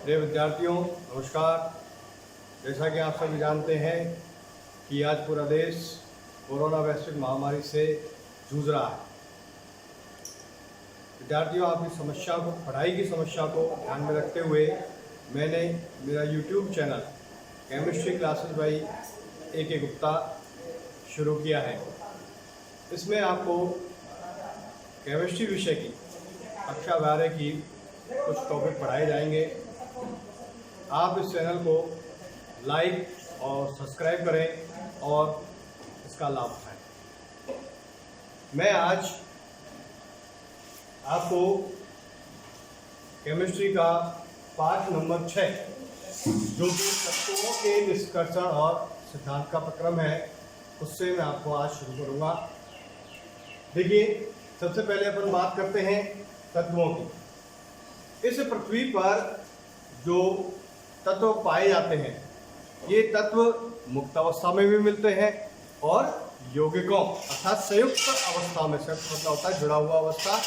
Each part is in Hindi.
प्रिय विद्यार्थियों नमस्कार। जैसा कि आप सभी जानते हैं कि आज पूरा देश कोरोना वैश्विक महामारी से जूझ रहा है। विद्यार्थियों, आपकी समस्या को, पढ़ाई की समस्या को ध्यान में रखते हुए मैंने मेरा YouTube channel chemistry classes by A.K. Gupta शुरू किया है। इसमें आपको केमिस्ट्री विषय की कक्षा 12 की कुछ टॉपिक पढ़ाए जाएंगे। आप इस चैनल को लाइक और सब्सक्राइब करें और इसका लाभ उठाएं। मैं आज आपको केमिस्ट्री का पाठ नंबर 6 जो कि तत्वों के निष्कर्षण और सिद्धांत का प्रक्रम है, उससे मैं आपको आज शुरू करूंगा। देखिए, सबसे पहले अपन बात करते हैं तत्वों की। इस पृथ्वी पर जो तत्व पाए जाते हैं, ये तत्व मुक्त अवस्था में भी मिलते हैं और यौगिकों अर्थात संयुक्त अवस्था में, संयुक्त मतलब होता है जुड़ा हुआ अवस्था,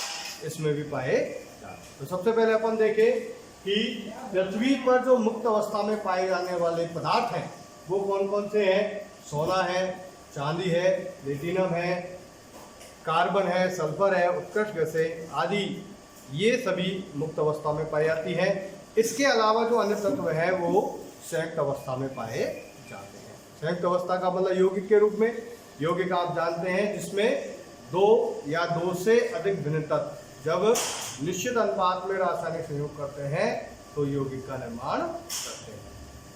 इसमें भी पाए जाते हैं। तो सबसे पहले अपन देखें कि पृथ्वी पर जो मुक्त अवस्था में पाए जाने वाले पदार्थ हैं वो कौन कौन से हैं। सोना है, चांदी है, प्लेटिनम है, कार्बन है, सल्फर है, उत्कृष्ट गैसें आदि, ये सभी मुक्त अवस्था में पाई जाती हैं। इसके अलावा जो अन्य तत्व है वो संयुक्त अवस्था में पाए जाते हैं। संयुक्त अवस्था का मतलब यौगिक के रूप में। यौगिक आप जानते हैं जिसमें दो या दो से अधिक भिन्न तत्व जब निश्चित अनुपात में रासायनिक संयोग करते हैं तो यौगिक का निर्माण करते हैं।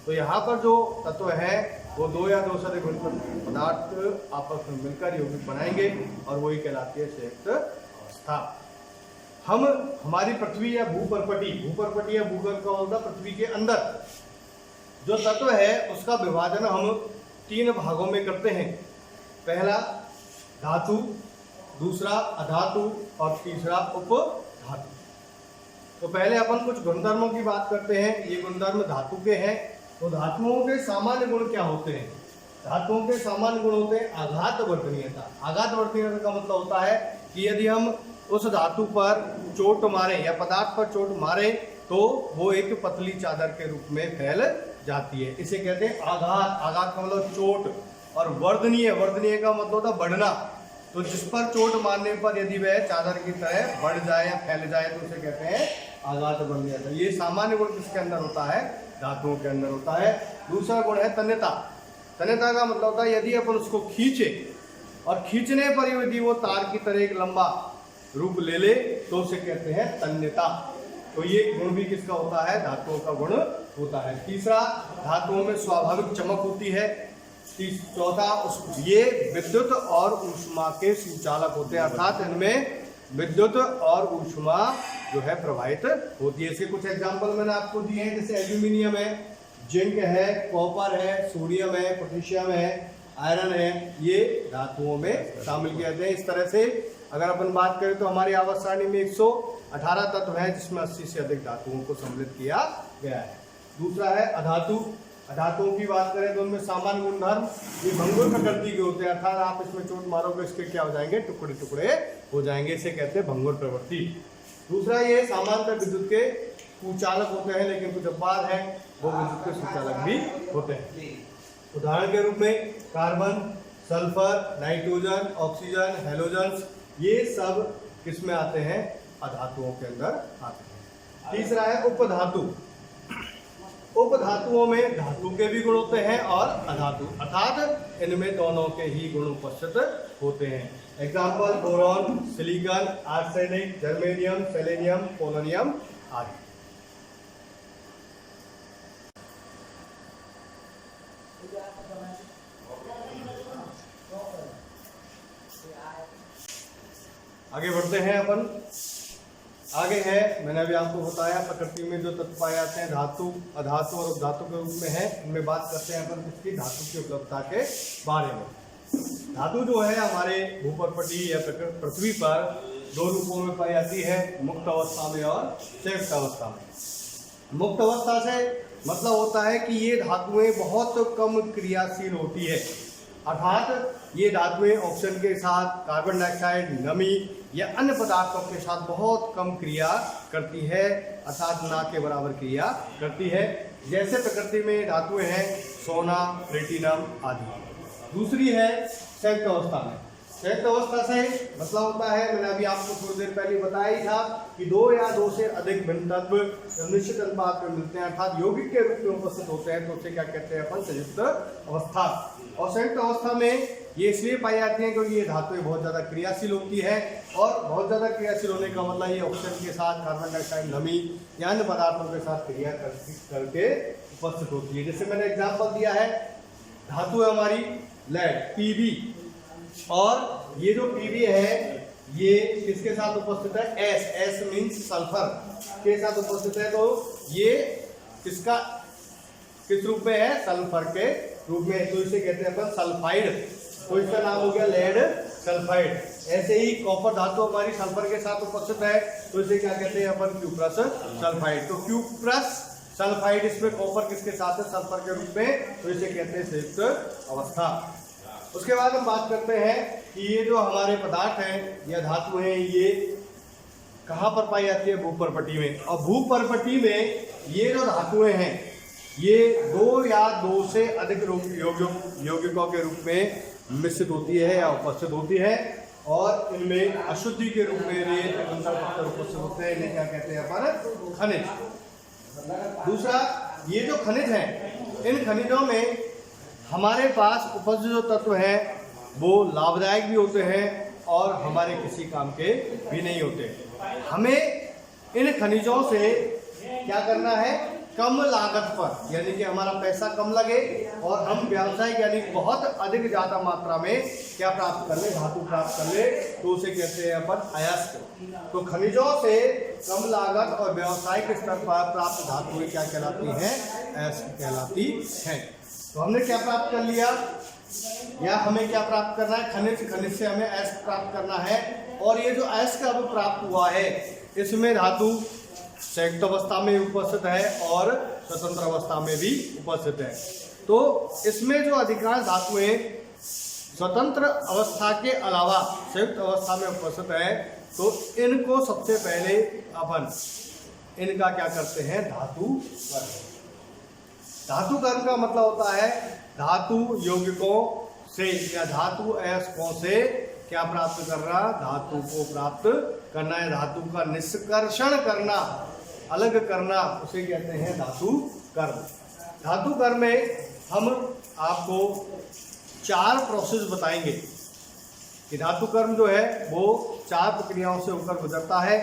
तो यहाँ पर जो तत्व है वो दो या दो से अधिक भिन्न पदार्थ आपस में मिलकर यौगिक बनाएंगे और वही कहलाती है संयुक्त अवस्था। हमारी पृथ्वी या भूपर्पटी या भूगर्भ का मतलब पृथ्वी के अंदर जो तत्व है उसका विभाजन हम 3 भागों में करते हैं। पहला धातु, दूसरा अधातु और तीसरा उपधातु। तो पहले अपन कुछ गुणधर्मों की बात करते हैं। ये गुणधर्म धातु के हैं। तो धातुओं के सामान्य गुण क्या होते हैं? धातुओं के सामान्य गुण होते हैं आघात वर्तनीयता। आघात वर्तनीयता का मतलब होता है कि यदि हम उस धातु पर चोट मारे या पदार्थ पर चोट मारे तो वो एक पतली चादर के रूप में फैल जाती है। इसे कहते हैं आघात। आघात का मतलब चोट। और वर्धनीय का मतलब होता है बढ़ना। तो जिस पर चोट मारने पर यदि वह चादर की तरह बढ़ जाए या फैल जाए तो उसे कहते हैं आघात वर्तनीयता। ये सामान्य गुण किसके अंदर होता है? धातुओं के अंदर होता है। दूसरा गुण है तन्यता। तन्यता का मतलब होता है यदि अपन उसको खींचे और खींचने पर यदि वो तार की तरह एक लंबा रूप ले ले तो उसे कहते हैं तन्यता। तो ये गुण भी किसका होता है? धातुओं का गुण होता है। तीसरा, धातुओं में स्वाभाविक चमक होती है। चौथा, ये विद्युत और ऊष्मा के सुचालक होते हैं, अर्थात इनमें विद्युत और ऊष्मा जो है प्रवाहित होती है। इसके कुछ एग्जाम्पल मैंने आपको दिए हैं, जैसे एल्यूमिनियम है, जिंक है, कॉपर है, सोडियम है, पोटेशियम है, आयरन है, ये धातुओं में शामिल किए जाते हैं। इस तरह से अगर अपन बात करें तो हमारी आवर्त सारणी में 118 तत्व हैं जिसमें 80 से अधिक धातुओं को सम्मिलित किया गया है। दूसरा है अधातु। अधातुओं की बात करें तो उनमें सामान्य गुणधर्म ये भंगुर प्रकृति के होते हैं, अर्थात आप इसमें चोट मारोगे इसके क्या हो जाएंगे? टुकड़े टुकड़े हो जाएंगे। इसे कहते हैं भंगुर प्रवृत्ति। दूसरा, ये सामान्यतः विद्युत के सुचालक होते हैं, लेकिन कुछ अपवाद हैं वो विद्युत के सुचालक भी होते हैं। उदाहरण के रूप में carbon, sulphur, nitrogen, oxygen, halogen, ये सब किसमें आते हैं? अधातुओं के अंदर आते हैं। तीसरा है उपधातु। उपधातुओं में धातु के भी गुण होते हैं और अधातु, अर्थात इनमें दोनों के ही गुण उपस्थित होते हैं। Example boron, silicon, arsenic, germanium, selenium, polonium आदि। आगे बढ़ते हैं अपन। आगे है, मैंने अभी आपको बताया प्रकृति में जो तत्व पाए जाते हैं धातु, अधातु और उपधातु के रूप में है। इनमें बात करते हैं अपन किसकी? धातु की उपलब्धता के बारे में। धातु जो है हमारे भूपर्पटी या पृथ्वी पर 2 रूपों में पाई जाती है, मुक्त अवस्था में और संयुक्त अवस्था में। मुक्त अवस्था से मतलब होता है कि ये धातुएं बहुत कम क्रियाशील होती है, अर्थात ये धातुएं ऑक्सीजन के साथ कार्बन डाइऑक्साइड, नमी या अन्य पदार्थों के साथ बहुत कम क्रिया करती है, अर्थात ना के बराबर क्रिया करती है। जैसे प्रकृति में धातुएं हैं सोना, प्लेटिनम आदि। दूसरी है संयुक्त अवस्था में। संयुक्त अवस्था से मतलब होता है, मैंने अभी आपको थोड़ी देर पहले बताया ही था कि दो या दो से अधिक भिन्न तत्व निश्चित अनुपात में मिलते हैं, अर्थात यौगिक के रूप में उपस्थित होते हैं, तो उसे क्या कहते हैं अपन? संयुक्त अवस्था। और संयुक्त अवस्था में ये इसलिए पाई जाती हैं क्योंकि ये धातुएं बहुत ज़्यादा क्रियाशील होती है, और बहुत ज़्यादा क्रियाशील होने का मतलब ये ऑक्सीजन के साथ कार्बन डाइऑक्साइड, नमी या अन्य पदार्थों के साथ क्रिया करके उपस्थित होती है। जैसे मैंने एग्जाम्पल दिया है, धातु है हमारी लेड, पीबी, और ये जो पीबी है ये किसके साथ उपस्थित है? एस। एस मीन्स सल्फर के साथ उपस्थित है, तो ये किसका किस रूप में है? सल्फर के रूप में, तो इसे कहते हैं अपन सल्फाइड। तो इसका नाम हो गया लेड सल्फाइड। ऐसे ही कॉपर धातु हमारी सल्फर के साथ उपस्थित है, तो इसे क्या कहते हैं अपन? Cuprous sulphide. तो क्यूप्रस सल्फाइड, इसमें कॉपर किसके साथ है? सल्फर के रूप में, तो इसे कहते हैं संयुक्त अवस्था। उसके बाद हम बात करते हैं कि ये जो हमारे पदार्थ हैं या धातु हैं, ये कहाँ पर पाई जाती है? भूपर्पटी में। और भूपर्पटी में ये जो धातुएं हैं ये दो या दो से अधिक यौगिकों के रूप में मिश्रित होती है या उपस्थित होती है, और इनमें अशुद्धि के रूप में रेत, कंकड़, पत्थर उपस्थित होते हैं। इन्हें क्या कहते हैं अपन? खनिज। दूसरा, ये जो खनिज हैं, इन खनिजों में हमारे पास उपस्थित जो तत्व हैं वो लाभदायक भी होते हैं और हमारे किसी काम के भी नहीं होते। हमें इन खनिजों से क्या करना है? कम लागत पर, यानी कि हमारा पैसा कम लगे और हम व्यावसायिक यानी बहुत अधिक ज़्यादा मात्रा में क्या प्राप्त कर ले? धातु प्राप्त कर ले, तो उसे कहते हैं अपन अयस्क। तो खनिजों से कम लागत और व्यावसायिक स्तर पर प्राप्त धातुएं क्या कहलाती हैं? अयस्क कहलाती हैं। तो हमने क्या प्राप्त कर लिया, या हमें क्या प्राप्त करना है? खनिज। खनिज से हमें अयस्क प्राप्त करना है, और ये जो अयस्क अब प्राप्त हुआ है इसमें धातु संयुक्त अवस्था में उपस्थित है और स्वतंत्र अवस्था में भी उपस्थित है। तो इसमें जो अधिकांश धातुएं स्वतंत्र अवस्था के अलावा संयुक्त अवस्था में उपस्थित है, तो इनको सबसे पहले अपन इनका क्या करते हैं? धातु कर्म। धातु कर्म का मतलब होता है धातु यौगिकों से या धातु अयस्कों से क्या प्राप्त करना? धातु को प्राप्त करना है, धातु का निष्कर्षण करना, अलग करना, उसे कहते हैं धातु कर्म। धातु कर्म में हम आपको 4 प्रोसेस बताएंगे कि धातु कर्म जो है वो 4 प्रक्रियाओं से होकर गुजरता है।